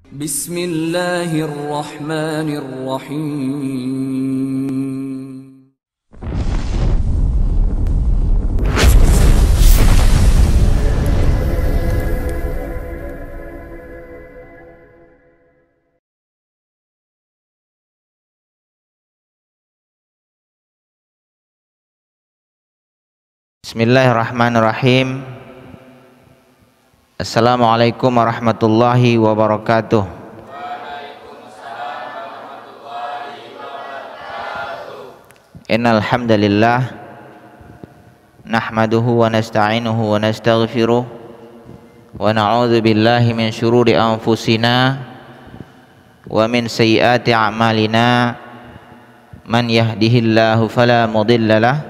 Bismillahirrahmanirrahim. Bismillahirrahmanirrahim. Assalamualaikum warahmatullahi wabarakatuh. Innal hamdalillah nahmaduhu wa nasta'inuhu wa nastaghfiruh wa na'udzu billahi min syururi anfusina wa min sayyiati a'malina. Man yahdihillahu fala mudhillalah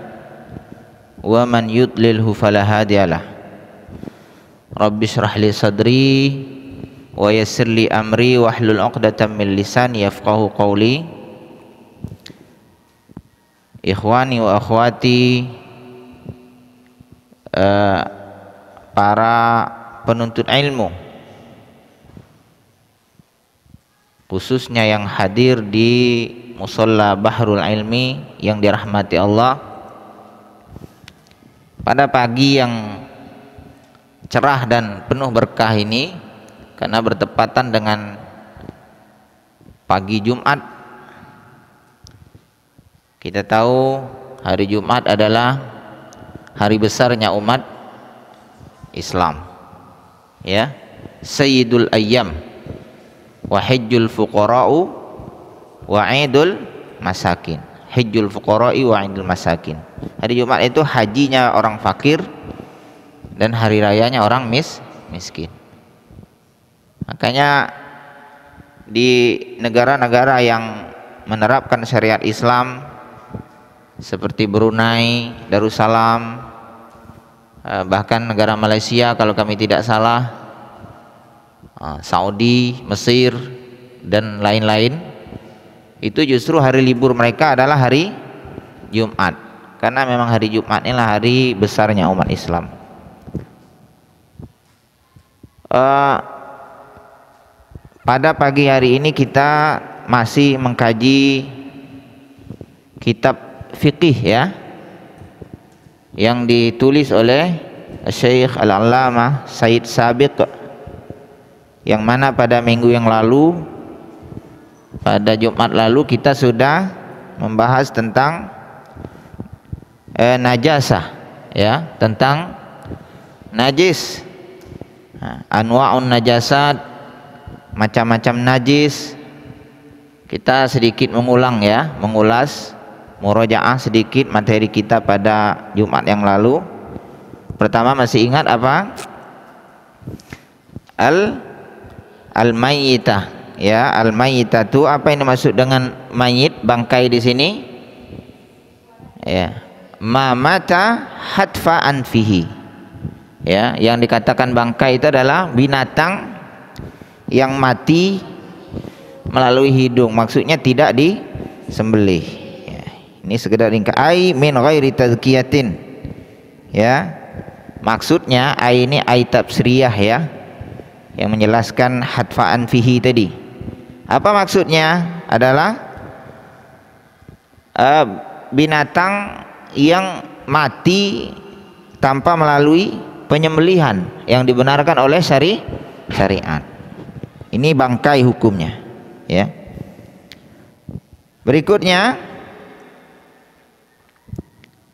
wa man yudlilhu fala hadiyalah. Rabbi shrah li sadri wa yassir li amri wahlul 'uqdatam min lisani yafqahu qawli. Ikhwani wa akhwati, para penuntut ilmu, khususnya yang hadir di Musholla Bahrul Ilmi yang dirahmati Allah, pada pagi yang cerah dan penuh berkah ini, karena bertepatan dengan pagi Jumat. Kita tahu hari Jumat adalah hari besarnya umat Islam, ya, Sayyidul Ayyam wa Hajjul Fuqara'u wa Idul Masakin. Hajjul Fuqara'i wa Idul Masakin. Hari Jumat itu hajinya orang fakir dan hari rayanya orang miskin. Makanya di negara-negara yang menerapkan syariat Islam seperti Brunei, Darussalam, bahkan negara Malaysia kalau kami tidak salah, Saudi, Mesir dan lain-lain, itu justru hari libur mereka adalah hari Jumat, karena memang hari Jumat inilah hari besarnya umat Islam. Pada pagi hari ini kita masih mengkaji kitab fikih, ya, yang ditulis oleh Syekh Al-Allamah Said Sabiq, yang mana pada minggu yang lalu, pada Jumat lalu, kita sudah membahas tentang najasah, ya, tentang najis, anwa'un najasat, macam-macam najis. Kita sedikit mengulang, ya, mengulas, murojaah sedikit materi kita pada Jumat yang lalu. Pertama, masih ingat apa? Al-mayyitah, ya, al-mayyitah itu apa yang dimaksud dengan mayit, bangkai di sini? Ya, ma mata hatfa anfihi. Ya, yang dikatakan bangkai itu adalah binatang yang mati melalui hidung, maksudnya tidak disembelih. Ini sekedar ringkas, ai min ghairi tazkiyatin, ya, maksudnya ai ini ai tafsiriyah, ya, yang menjelaskan hatfa'an fihi tadi. Apa maksudnya? Adalah binatang yang mati tanpa melalui penyembelihan yang dibenarkan oleh syariat. Ini bangkai hukumnya, ya. Berikutnya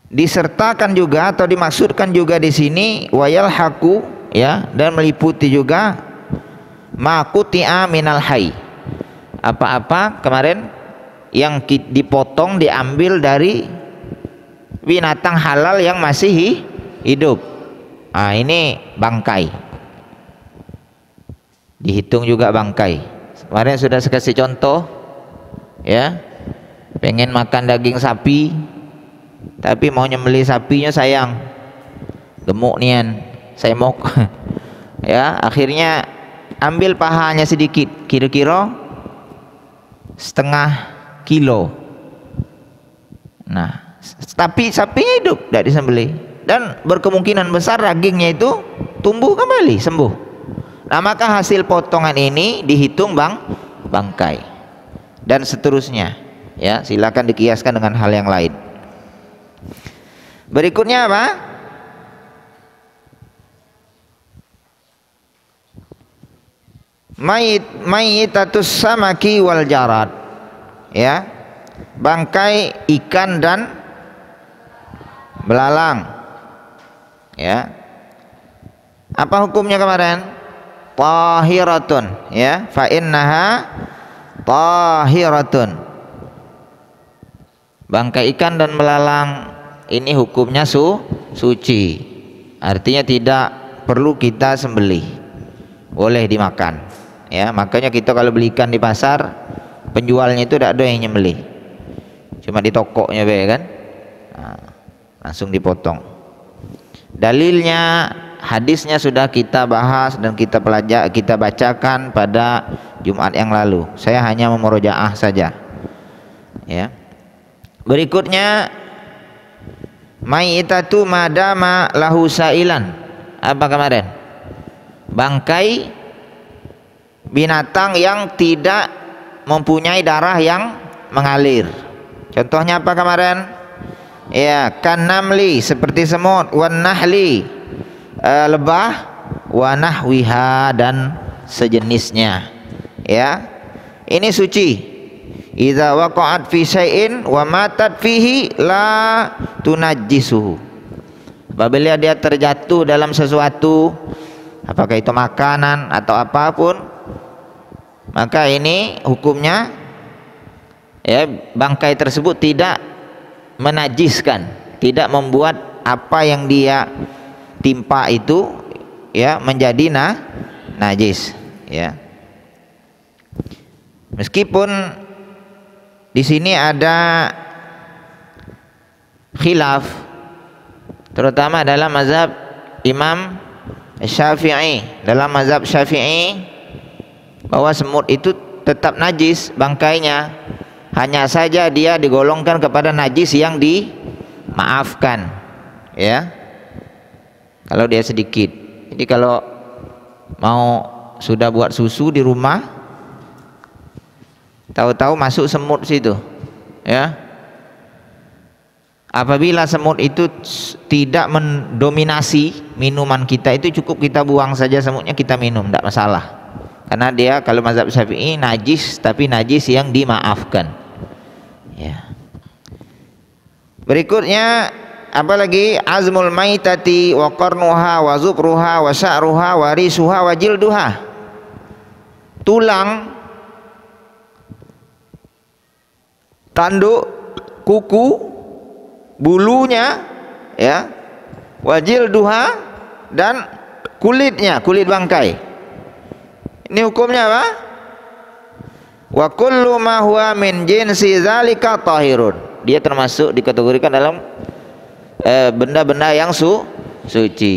disertakan juga atau dimaksudkan juga di sini wayal haku, ya, dan meliputi juga maquti'a minal hayy, apa-apa kemarin yang dipotong, diambil dari binatang halal yang masih hidup. Ini bangkai, dihitung juga bangkai. Kemarin sudah saya kasih contoh, ya, pengen makan daging sapi tapi mau nyembelih sapinya sayang, gemuk nian, saya mau ya, akhirnya ambil pahanya sedikit, kira-kira setengah kilo. Nah, tapi sapinya hidup, tidak disembelih, dan berkemungkinan besar dagingnya itu tumbuh kembali, sembuh. Nah, maka hasil potongan ini dihitung bangkai dan seterusnya. Ya, silakan dikiaskan dengan hal yang lain. Berikutnya apa? Mayitatus samaki wal jarad. Ya, bangkai ikan dan belalang. Ya, apa hukumnya kemarin? Tahiratun, ya, fa innaha tahiratun. Bangkai ikan dan belalang ini hukumnya suci. Artinya tidak perlu kita sembelih, boleh dimakan. Ya, makanya kita kalau beli ikan di pasar, penjualnya itu tidak ada yang nyembelih, cuma di tokonya be kan, nah, langsung dipotong. Dalilnya hadisnya sudah kita bahas dan kita bacakan pada Jumat yang lalu. Saya hanya memurojaah saja. Ya. Berikutnya mayitatu madama lahu sailan. Apa kemarin? Bangkai binatang yang tidak mempunyai darah yang mengalir. Contohnya apa kemarin? Ya, kan namli, seperti semut, wan nahli, lebah, wa nahwiha, dan sejenisnya. Ya, ini suci. Idza waqa'at fi syai'in wa matat fihi la tunajjisuhu. Apabila dia terjatuh dalam sesuatu, apakah itu makanan atau apapun, maka ini hukumnya, ya, bangkai tersebut tidak menajiskan, tidak membuat apa yang dia timpa itu, ya, menjadi najis, ya. Meskipun di sini ada khilaf, terutama dalam mazhab Imam Syafi'i. Dalam mazhab Syafi'i, bahwa semut itu tetap najis bangkainya, hanya saja dia digolongkan kepada najis yang dimaafkan, ya, kalau dia sedikit. Jadi kalau mau sudah buat susu di rumah, tahu-tahu masuk semut situ, ya, apabila semut itu tidak mendominasi minuman kita, itu cukup kita buang saja semutnya, kita minum, tidak masalah. Karena dia kalau mazhab Syafi'i najis, tapi najis yang dimaafkan. Ya. Berikutnya apa lagi? Azmul maitati wa qarnuha wa zubruha wa sya'ruha wa risuha wa jilduha. Tulang, tanduk, kuku, bulunya, ya, wa jilduha, dan kulitnya, kulit bangkai. Ini hukumnya apa? Wa kullu ma huwa min jinsi zalika tahirun. Dia termasuk dikategorikan dalam benda-benda yang suci.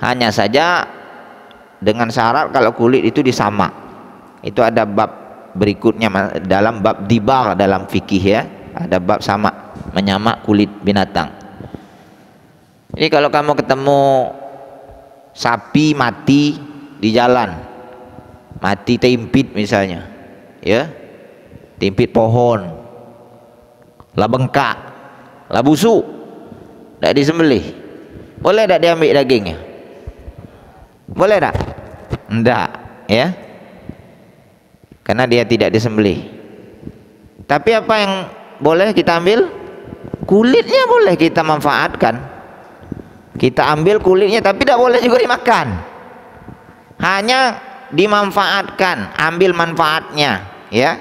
Hanya saja dengan syarat kalau kulit itu disamak. Itu ada bab berikutnya dalam bab dibar dalam fikih, ya. Ada bab sama, menyamak kulit binatang. Jadi kalau kamu ketemu sapi mati di jalan, mati tempit misalnya, ya, tempit pohon, lah bengkak, lah busuk, tidak disembelih, boleh tidak diambil dagingnya? Boleh tak? Tidak, ya, karena dia tidak disembelih. Tapi apa yang boleh kita ambil? Kulitnya boleh kita manfaatkan, kita ambil kulitnya, tapi tidak boleh juga dimakan, hanya dimanfaatkan, ambil manfaatnya, ya.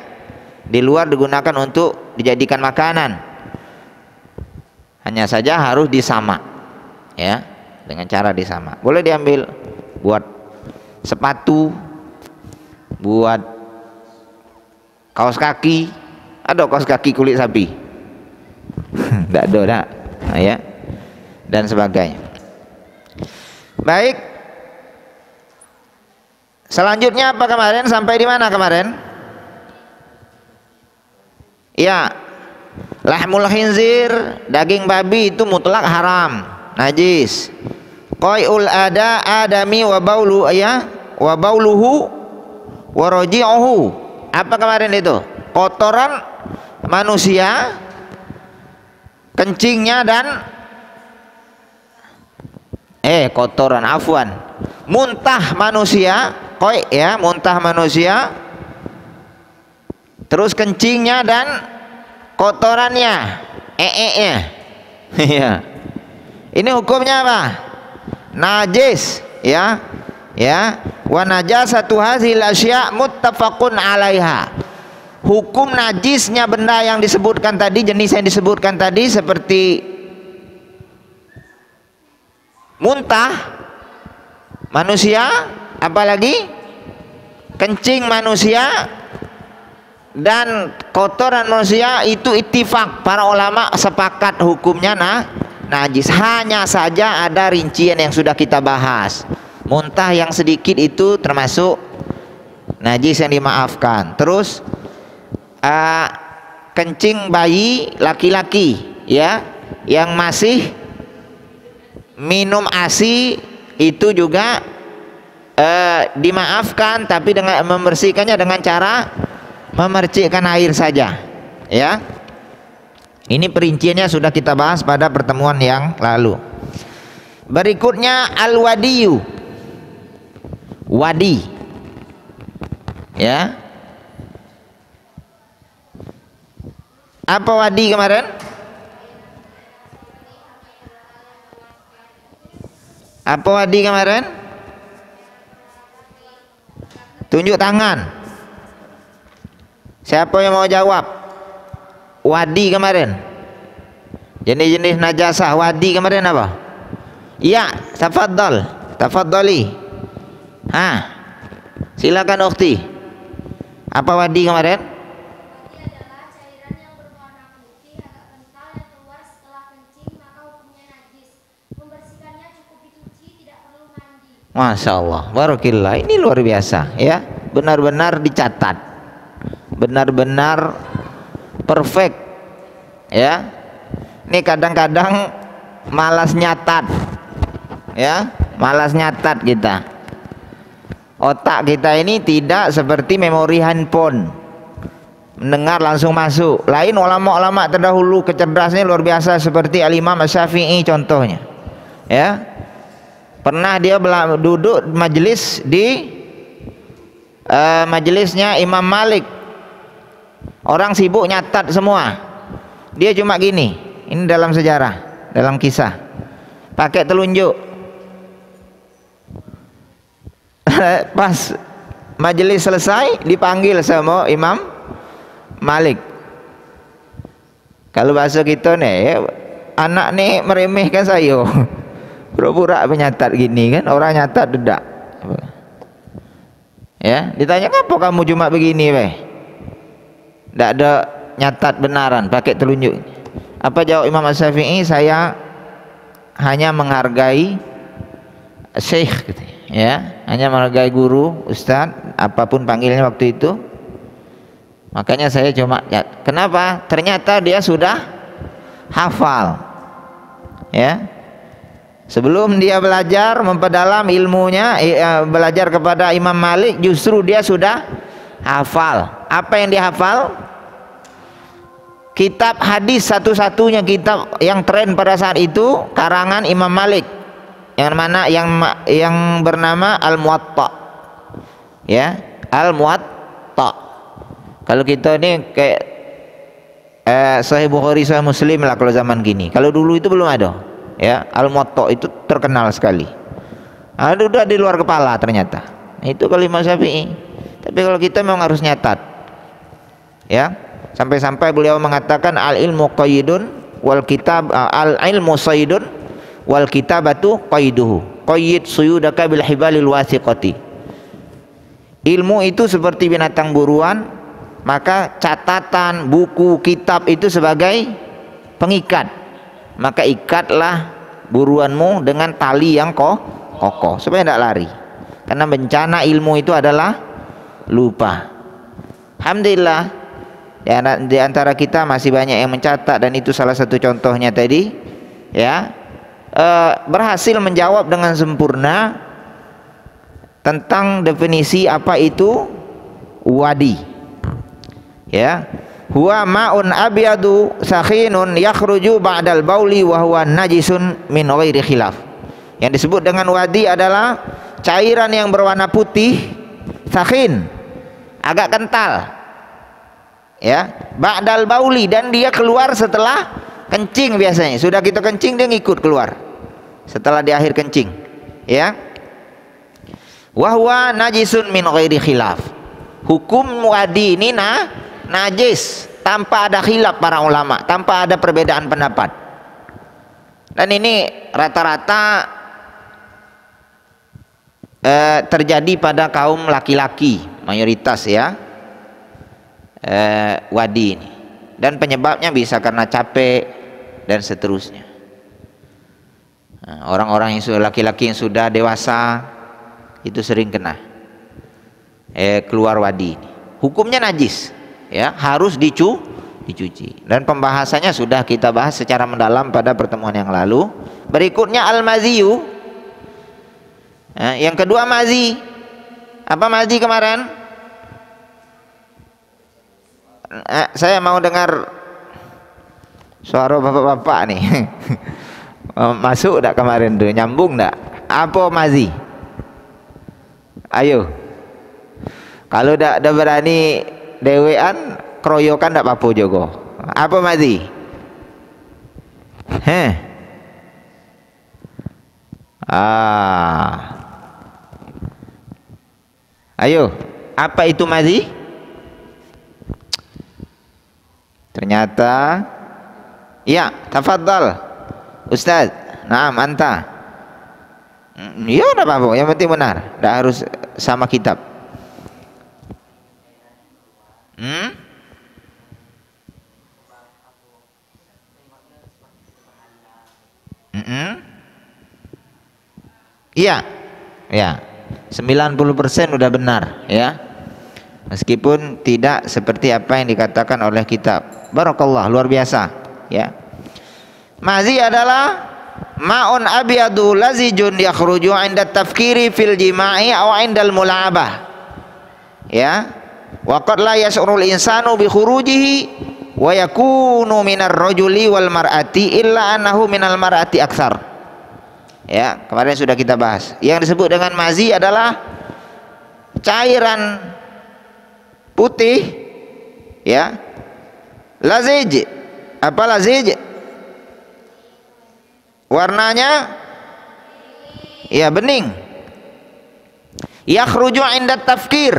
Di luar digunakan untuk dijadikan makanan, hanya saja harus disamak, ya, dengan cara disamak. Boleh diambil buat sepatu, buat kaos kaki. Ada kaos kaki kulit sapi? Tidak ada, tak? Nah, ya, dan sebagainya. Baik, selanjutnya apa kemarin? Sampai di mana kemarin? Ya, lahmul khinzir, daging babi itu mutlak haram, najis. Qai'ul adami wa baulu, ya, wa bauluhu wa raji'uhu. Apa kemarin itu? Kotoran manusia, kencingnya dan kotoran, afwan, muntah manusia, koi ya, muntah manusia, terus kencingnya dan kotorannya, nya. Ya. Ini hukumnya apa? Najis, ya. Ya, wa najasatu hadzal asya' muttafaqun 'alaiha. Hukum najisnya benda yang disebutkan tadi, jenis yang disebutkan tadi seperti muntah manusia, apalagi kencing manusia dan kotoran manusia, itu ittifaq, para ulama sepakat hukumnya najis. Hanya saja ada rincian yang sudah kita bahas. Muntah yang sedikit itu termasuk najis yang dimaafkan. Terus kencing bayi laki-laki, ya, yang masih minum ASI itu juga dimaafkan, tapi dengan membersihkannya dengan cara memercikkan air saja, ya. Ini perinciannya sudah kita bahas pada pertemuan yang lalu. Berikutnya al-wadiyu, wadi, ya. Apa wadi kemarin? Apa wadi kemarin? Tunjuk tangan. Siapa yang mau jawab? Wadi kemarin. Jenis-jenis najasah wadi kemarin apa? Iya, tafadhal. Tafadhali. Silakan ukhti. Apa wadi kemarin? Wadi adalah cairan yang berwarna putih agak kental yang keluar setelah kencing, maka hukumnya najis. Membersihkannya cukup dicuci, tidak perlu mandi. Masya Allah, barakillah. Ini luar biasa, ya. Benar-benar dicatat, benar-benar perfect, ya. Ini kadang-kadang malas nyatat, ya, malas nyatat kita. Otak kita ini tidak seperti memori handphone, mendengar langsung masuk. Lain ulama-ulama terdahulu kecerdasannya luar biasa, seperti Al-Imam Asy-Syafi'i contohnya, ya. Pernah dia duduk majelis di majelisnya Imam Malik. Orang sibuk nyatat semua, dia cuma gini. Ini dalam sejarah, dalam kisah, pakai telunjuk. Pas majelis selesai, dipanggil sama Imam Malik. Kalau bahasa kita nih, anak nih meremehkan saya. Pura-pura penyatat gini kan, orang nyatat dedak. Ya, ditanya, "Kenapa kamu cuma begini, weh? Tidak ada nyatat benaran, pakai telunjuk." Apa jawab Imam Asy-Syafi'i? "Saya hanya menghargai syekh," gitu, ya, hanya menghargai guru, ustaz, apapun panggilnya waktu itu. Makanya saya cuma, ya, kenapa? Ternyata dia sudah hafal, ya. Sebelum dia belajar memperdalam ilmunya, belajar kepada Imam Malik, justru dia sudah hafal. Apa yang dia hafal? Kitab hadis, satu-satunya kitab yang tren pada saat itu karangan Imam Malik, yang mana yang bernama Al-Muwatta, ya, Al-Muwatta. Kalau kita ini kayak Sahih Bukhari, Sahih Muslim lah kalau zaman gini. Kalau dulu itu belum ada, ya. Al-Muwatta itu terkenal sekali. Ada udah di luar kepala ternyata. Itu kalau Imam Syafi'i. Tapi kalau kita memang harus nyatat, ya. Sampai-sampai beliau mengatakan al-ilmu qayyidun wal kitab, al-ilmu saydun wal kitabatu qayduhu. Qayyid suyudaka bil hibalil wasiqati. Ilmu itu seperti binatang buruan, maka catatan, buku, kitab itu sebagai pengikat. Maka ikatlah buruanmu dengan tali yang kokoh supaya tidak lari. Karena bencana ilmu itu adalah lupa. Alhamdulillah, ya, di antara kita masih banyak yang mencatat, dan itu salah satu contohnya tadi, ya. Berhasil menjawab dengan sempurna tentang definisi apa itu wadi. Ya, huwa ma'un abyadu sakhinun yakhruju ba'dal bauli wa huwa najisun min ghairi khilaf. Yang disebut dengan wadi adalah cairan yang berwarna putih, sakhin, agak kental. Ya, ba'dal bauli, dan dia keluar setelah kencing biasanya. Sudah kita kencing dia ngikut keluar setelah di akhir kencing. Ya. Wa huwa najisun min ghairi khilaf. Hukum wadi ini najis tanpa ada khilaf para ulama, tanpa ada perbedaan pendapat. Dan ini rata-rata terjadi pada kaum laki-laki mayoritas, ya, wadi ini. Dan penyebabnya bisa karena capek dan seterusnya. Orang-orang yang sudah laki-laki yang sudah dewasa itu sering kena keluar wadi ini. Hukumnya najis, ya, harus dicuci. Dan pembahasannya sudah kita bahas secara mendalam pada pertemuan yang lalu. Berikutnya al-maziyu. Yang kedua mazi. Apa mazi kemarin? Saya mau dengar suara bapak-bapak nih. Masuk enggak kemarin tuh? Nyambung enggak? Apa mazi? Ayo. Kalau dah berani dewean, keroyokan tak apa-apa juga. Apa mazi? Ayo, apa itu mazi? Ternyata, ya, tafadhal, Ustaz. Naam, anta. Ya, tak apa-apa, yang penting benar. Tak harus sama kitab. Iya, ya, 90% udah benar, ya, meskipun tidak seperti apa yang dikatakan oleh kitab. Barakallah, luar biasa, ya. Mazi adalah ma'un abyadu lazijun yakhruju 'inda tafkiri fil jima'i aw 'indal mula'abah, ya. Wa qad la yash'urul insanu bi khurujihi wa yakunu minar rajuli wal mar'ati illa annahu minal mar'ati aktsar. Ya, kemarin sudah kita bahas. Yang disebut dengan mazi adalah cairan putih, ya. Lazij. Apa lazij? Warnanya, ya, bening. Yakhruju 'inda tafkir,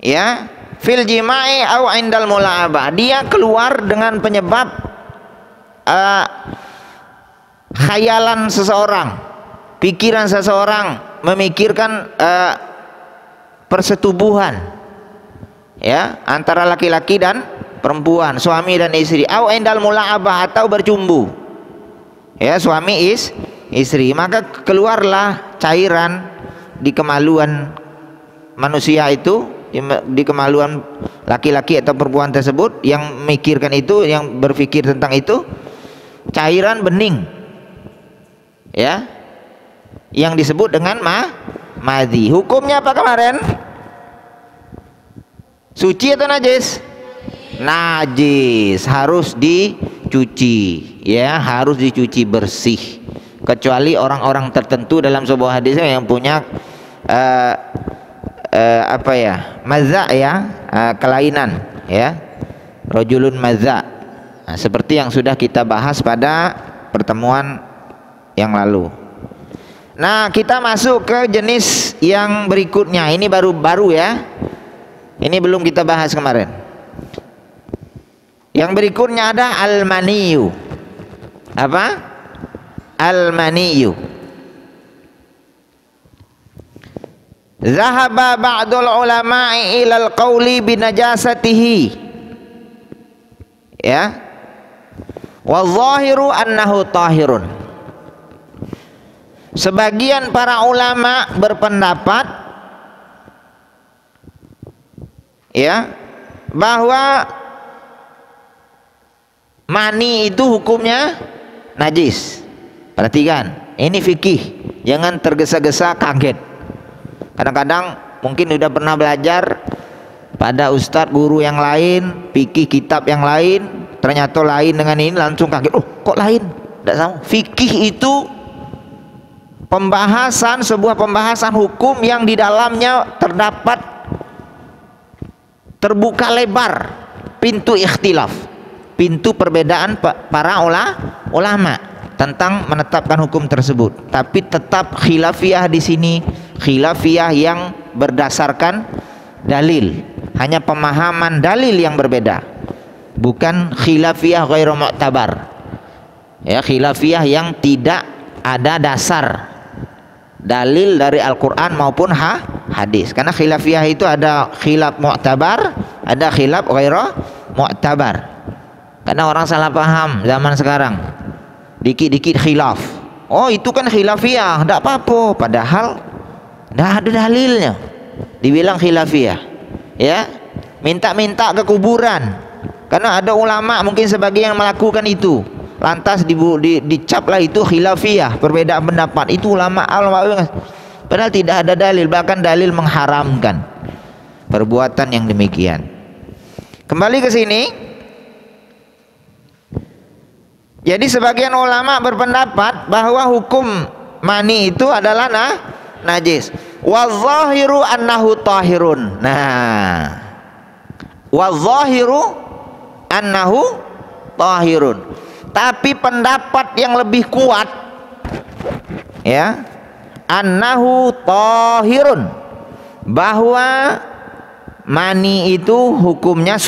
ya, fil jima'i au 'indal mula'abah. Dia keluar dengan penyebab khayalan seseorang, pikiran seseorang memikirkan persetubuhan, ya, antara laki-laki dan perempuan, suami dan istri, au indal mula'abah, atau bercumbu, ya, suami istri, maka keluarlah cairan di kemaluan manusia itu, di kemaluan laki-laki atau perempuan tersebut yang memikirkan itu, yang berpikir tentang itu, cairan bening, ya, yang disebut dengan madhi. Hukumnya apa kemarin? Suci atau najis? Najis, harus dicuci, ya, harus dicuci bersih. Kecuali orang-orang tertentu dalam sebuah hadis yang punya apa ya, mazza, ya, kelainan, ya, rajulun mazza. Nah, seperti yang sudah kita bahas pada pertemuan yang lalu. Nah, kita masuk ke jenis yang berikutnya. Ini baru ya. Ini belum kita bahas kemarin. Yang berikutnya ada al-maniyu. Apa? Al-maniyu. Zahaba ba'dul ulama'i ilal qawli binajasatihi. Ya. Wa zahiru annahu tahirun. Sebagian para ulama berpendapat, ya, bahwa mani itu hukumnya najis. Perhatikan, ini fikih, jangan tergesa-gesa kaget. Kadang-kadang mungkin sudah pernah belajar pada ustadz guru yang lain, fikih kitab yang lain, ternyata lain dengan ini, langsung kaget, oh kok lain? Tidak sama. Fikih itu sebuah pembahasan hukum yang di dalamnya terdapat terbuka lebar pintu ikhtilaf, pintu perbedaan para ulama tentang menetapkan hukum tersebut. Tapi tetap khilafiyah di sini, khilafiyah yang berdasarkan dalil, hanya pemahaman dalil yang berbeda, bukan khilafiyah ghairu mu'tabar. Ya, khilafiyah yang tidak ada dasar dalil dari Al-Quran maupun hadis. Karena khilafiyah itu ada khilaf mu'tabar, ada khilaf ghairu mu'tabar. Karena orang salah paham zaman sekarang, dikit-dikit khilaf, oh itu kan khilafiyah, tidak apa-apa, padahal tidak ada dalilnya dibilang khilafiyah. Ya, minta-minta ke kuburan, karena ada ulama mungkin sebagian yang melakukan itu, lantas dicaplah itu khilafiyah, perbedaan pendapat. Itu ulama padahal tidak ada dalil, bahkan dalil mengharamkan perbuatan yang demikian. Kembali ke sini. Jadi sebagian ulama berpendapat bahwa hukum mani itu adalah najis. Wadzahiru annahu tahirun. Nah, wadzahiru annahu tahirun. Tapi pendapat yang lebih kuat, ya, annahu tahirun, bahwa mani itu hukumnya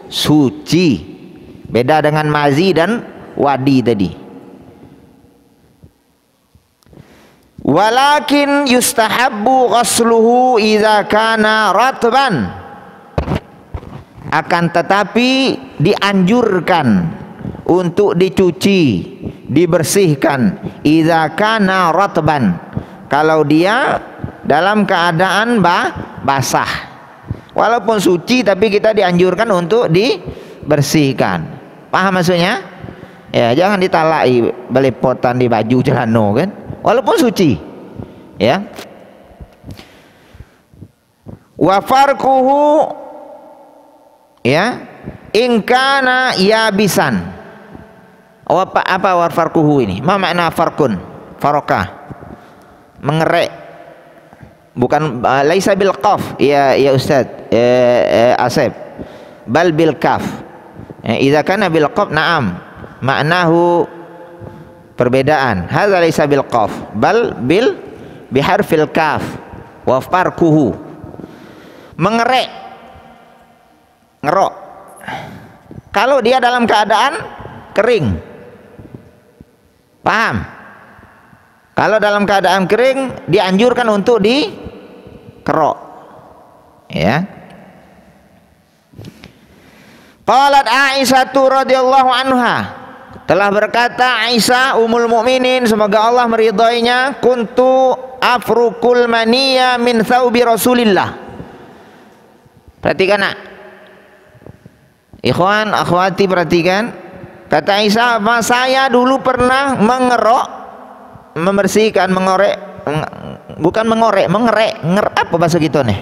suci, beda dengan mazi dan wadi tadi. Walakin yustahabbu ghasluhu idza kana ratban, akan tetapi dianjurkan untuk dicuci, dibersihkan, idza kana ratban, kalau dia dalam keadaan basah. Walaupun suci tapi kita dianjurkan untuk dibersihkan. Paham maksudnya? Ya, jangan ditalai belepotan di baju celana kan, walaupun suci. Ya. Wa farquhu, ya, in kana yabisan. Apa wa farquhu ini? Ma makna farqun? Faraqah, mengerek, bukan laisa bil qaf ya ustaz Asep, bal bil kaf. Idza kana bil qaf na'am, maknahu perbedaan. Hadza laisa bil qaf bal bil biharfil kaf. Wa farquhu, mengerek, ngerok, kalau dia dalam keadaan kering. Paham? Kalau dalam keadaan kering dianjurkan untuk dikerok. Ya. Qalat Aisyah radhiyallahu anha, telah berkata Aisyah ummul mukminin, semoga Allah meridhoinya, kuntu afrukul maniya min thawbi Rasulillah. Perhatikan nak, ikhwan akhwati, perhatikan. Kata Aisyah, saya dulu pernah mengerok, membersihkan, mengorek, bukan mengorek, mengerek, apa bahasa gitu nih?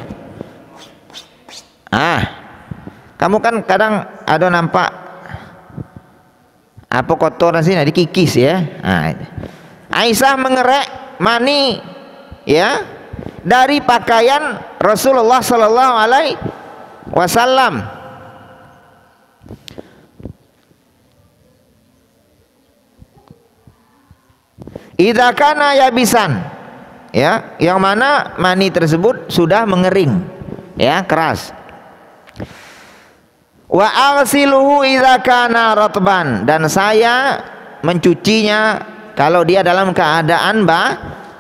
Kamu kan kadang ada nampak apa kotoran sini dikikis ya. Aisyah mengerek mani, ya, dari pakaian Rasulullah sallallahu alaihi wasallam. Idza kana yabisan, ya, yang mana mani tersebut sudah mengering, ya, keras. Wa aghsiluhu idza kana ratban, dan saya mencucinya kalau dia dalam keadaan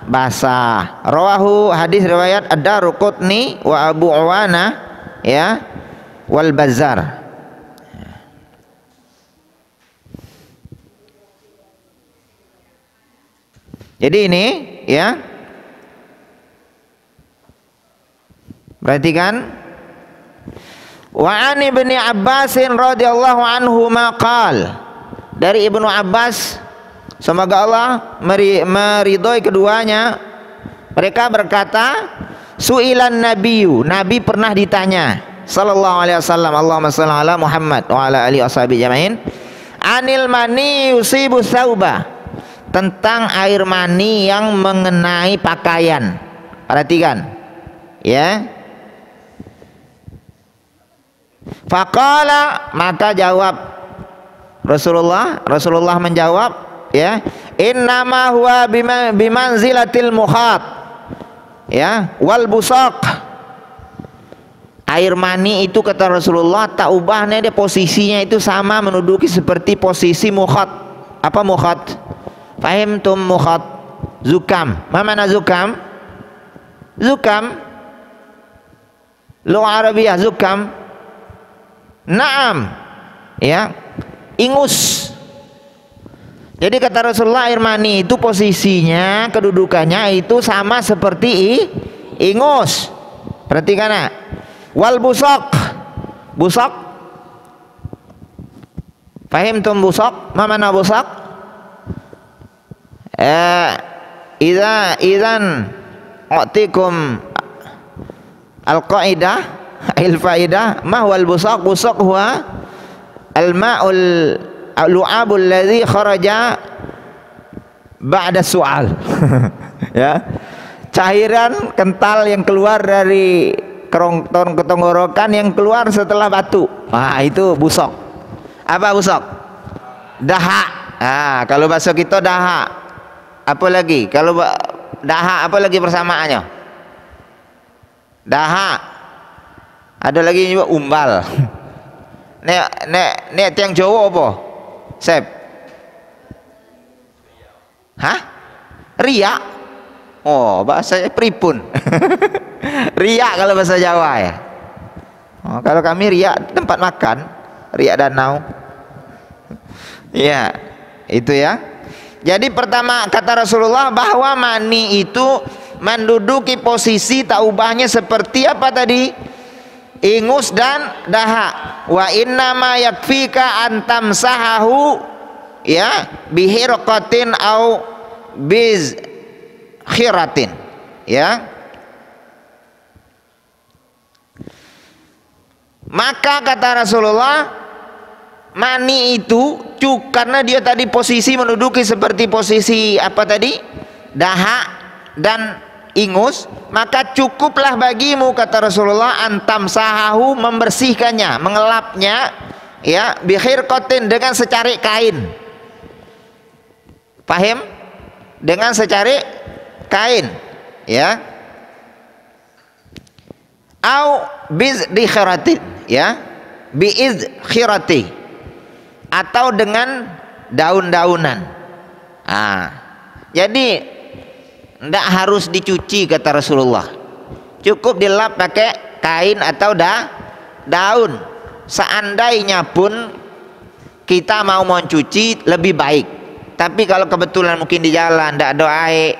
basah. Rawahu, hadis riwayat Ad-Darqutni wa Abu Awana, ya, wal Bazzar. Jadi ini, ya, perhatikan. Wa an Ibnu Abbas radhiyallahu anhu maqal, dari Ibnu Abbas, semoga Allah meridhoi keduanya, mereka berkata, Su'ilan nabiyyu, Nabi pernah ditanya sallallahu alaihi wasallam, Allahumma shalli ala Muhammad wa ala alihi washabihi jamain, anil mani yusibu sauba, tentang air mani yang mengenai pakaian. Perhatikan ya. Faqala, maka jawab Rasulullah menjawab ya, innama huwa bimanzilatil mukhat ya wal busaq. Air mani itu kata Rasulullah tak ubahnya, dia posisinya itu sama, menduduki seperti posisi mukhat. Apa mukhat? Fahimtum mukhat? Zukam. Ma mana zukam? Zukam lugha Arabiyah, zukam. Naam ya, ingus. Jadi kata Rasulullah air mani itu posisinya, kedudukannya itu sama seperti ingus. Perhatikan ya. Wal busaq, busaq, fahimtum busaq? Ma mana busaq? Idzan atikum al-qaidah al-faidah, ma huwal busaq? Busaq huwa al-ma'ul lu'abul ladzi kharaja ba'da su'al. Ya, cairan kental yang keluar dari tenggorokan, yang keluar setelah batu. Nah, itu busok. Apa busok? Dahak. Nah, kalau bahasa kita dahak. Apa lagi? Kalau dahak apa lagi persamaannya? Dahak. Ada lagi juga umbal. Nek tiang Jawa apa? Sep. Hah? Riak. Oh, bahasa pripun. Riak kalau bahasa Jawa ya. Oh, kalau kami riak tempat makan, riak danau. Ya, itu ya. Jadi pertama kata Rasulullah bahwa mani itu menduduki posisi tak ubahnya seperti apa tadi? Ingus dan dahak. Wa inna ma yakfika antam sahahu ya bihirqatin au biz khiratin ya. Maka kata Rasulullah, mani itu karena dia tadi posisi menduduki seperti posisi apa tadi? Dahak dan ingus, maka cukuplah bagimu kata Rasulullah antam sahahu, membersihkannya, mengelapnya ya bihirqatin, dengan secarik kain. Paham? Dengan secarik kain ya. Au bizdi khiratin ya, biiz khirati, atau dengan daun-daunan. Jadi tidak harus dicuci kata Rasulullah, cukup dilap pakai kain atau daun. Seandainya pun kita mau mencuci lebih baik, tapi kalau kebetulan mungkin di jalan tidak ada air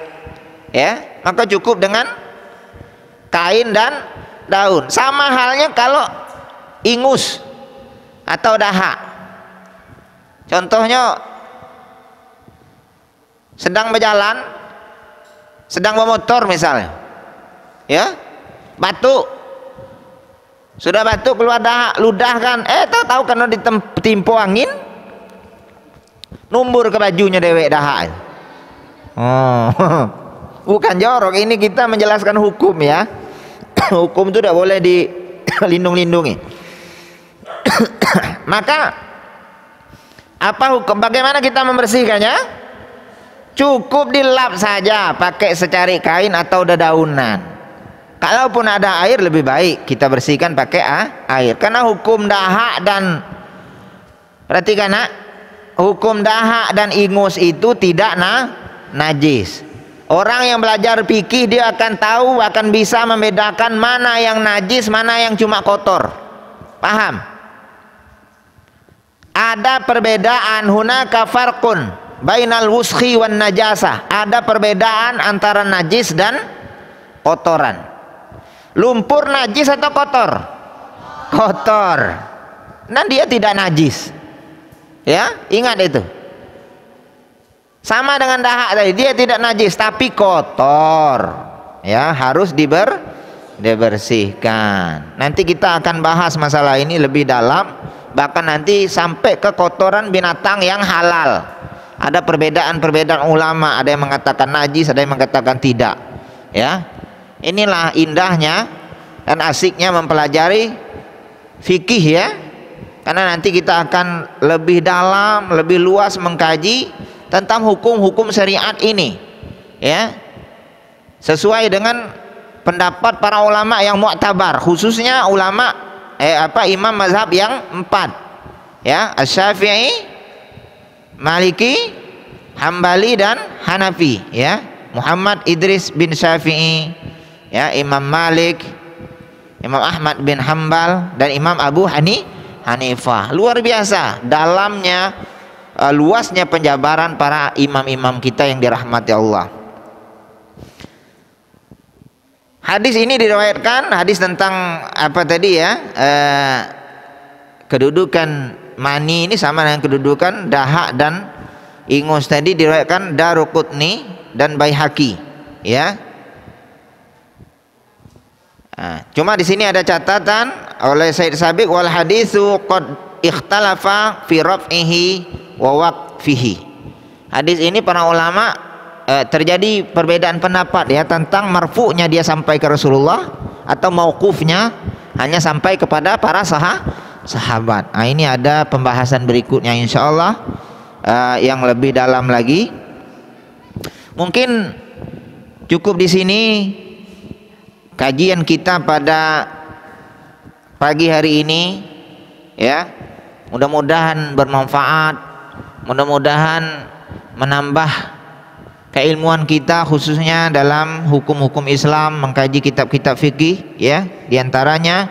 ya, maka cukup dengan kain dan daun. Sama halnya kalau ingus atau dahak. Contohnya sedang berjalan, sedang bermotor misalnya ya, batuk, sudah batuk keluar dahak, ludah kan, tahu karena ditimpa angin numbur ke bajunya dewek dahak. Oh, bukan jorok, ini kita menjelaskan hukum ya. Hukum itu tidak boleh dilindung-lindungi. Maka apa hukum? Bagaimana kita membersihkannya? Cukup dilap saja pakai secarik kain atau dedaunan. Kalaupun ada air lebih baik kita bersihkan pakai air. Karena hukum dahak dan, perhatikan nak, hukum dahak dan ingus itu tidak najis. Orang yang belajar fikih dia akan tahu, akan bisa membedakan mana yang najis, mana yang cuma kotor. Paham? Ada perbedaan, hunaka farqun bainal wuskhi wan najasah. Ada perbedaan antara najis dan kotoran. Lumpur najis atau kotor? Kotor. Dan dia tidak najis. Ya, ingat itu. Sama dengan dahak tadi, dia tidak najis tapi kotor. Ya, harus dibersihkan. Nanti kita akan bahas masalah ini lebih dalam, bahkan nanti sampai ke kotoran binatang yang halal. Ada perbedaan-perbedaan ulama, ada yang mengatakan najis, ada yang mengatakan tidak. Ya, inilah indahnya dan asiknya mempelajari fikih ya, karena nanti kita akan lebih dalam, lebih luas mengkaji tentang hukum-hukum syariat ini ya, sesuai dengan pendapat para ulama yang mu'tabar, khususnya ulama imam mazhab yang 4 ya, Asy-Syafi'i, Maliki, Hambali dan Hanafi ya. Muhammad Idris bin Syafi'i ya, Imam Malik, Imam Ahmad bin Hambal dan Imam Abu Hanifah. Luar biasa dalamnya, luasnya penjabaran para imam-imam kita yang dirahmati Allah. Hadis ini diriwayatkan, hadis tentang apa tadi ya, kedudukan mani ini sama dengan kedudukan dahak dan ingus tadi, diriwayatkan Daruqutni dan Baihaqi ya. Cuma di sini ada catatan oleh Said Sabiq, wal haditsu qad ikhtalafa fi raf'ihi wa waqfihi. Hadis ini para ulama terjadi perbedaan pendapat ya tentang marfu'nya dia sampai ke Rasulullah atau mauqufnya hanya sampai kepada para sahabat. Nah, ini ada pembahasan berikutnya insyaallah yang lebih dalam lagi. Mungkin cukup di sini kajian kita pada pagi hari ini ya. Mudah-mudahan bermanfaat, mudah-mudahan menambah keilmuan kita khususnya dalam hukum-hukum Islam, mengkaji kitab-kitab fikih ya, diantaranya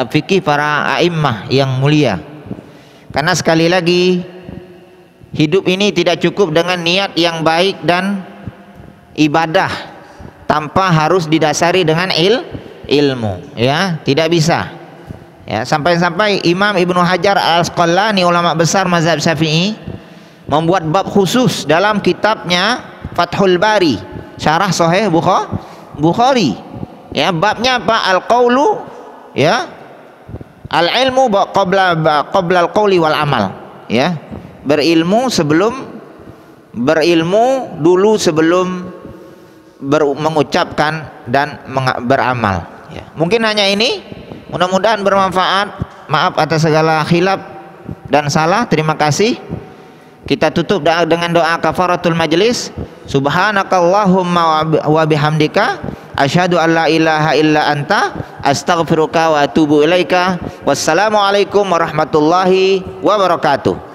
fikih para a'immah yang mulia. Karena sekali lagi hidup ini tidak cukup dengan niat yang baik dan ibadah tanpa harus didasari dengan ilmu ya, tidak bisa ya. Sampai-sampai Imam Ibnu Hajar Al-Asqalani, ulama besar mazhab Syafi'i, membuat bab khusus dalam kitabnya Fathul Bari, syarah Sahih Bukhari ya. Babnya apa? Al-qaulu ya, al-ilmu qabla al-qauli wal amal ya. Berilmu dulu sebelum mengucapkan dan beramal ya. Mungkin hanya ini, mudah-mudahan bermanfaat. Maaf atas segala khilaf dan salah. Terima kasih. Kita tutup dengan doa kafaratul majlis. Subhanakallahumma wa bihamdika asyhadu an la ilaha illa anta astaghfiruka wa atubu ilaika. Wassalamualaikum warahmatullahi wabarakatuh.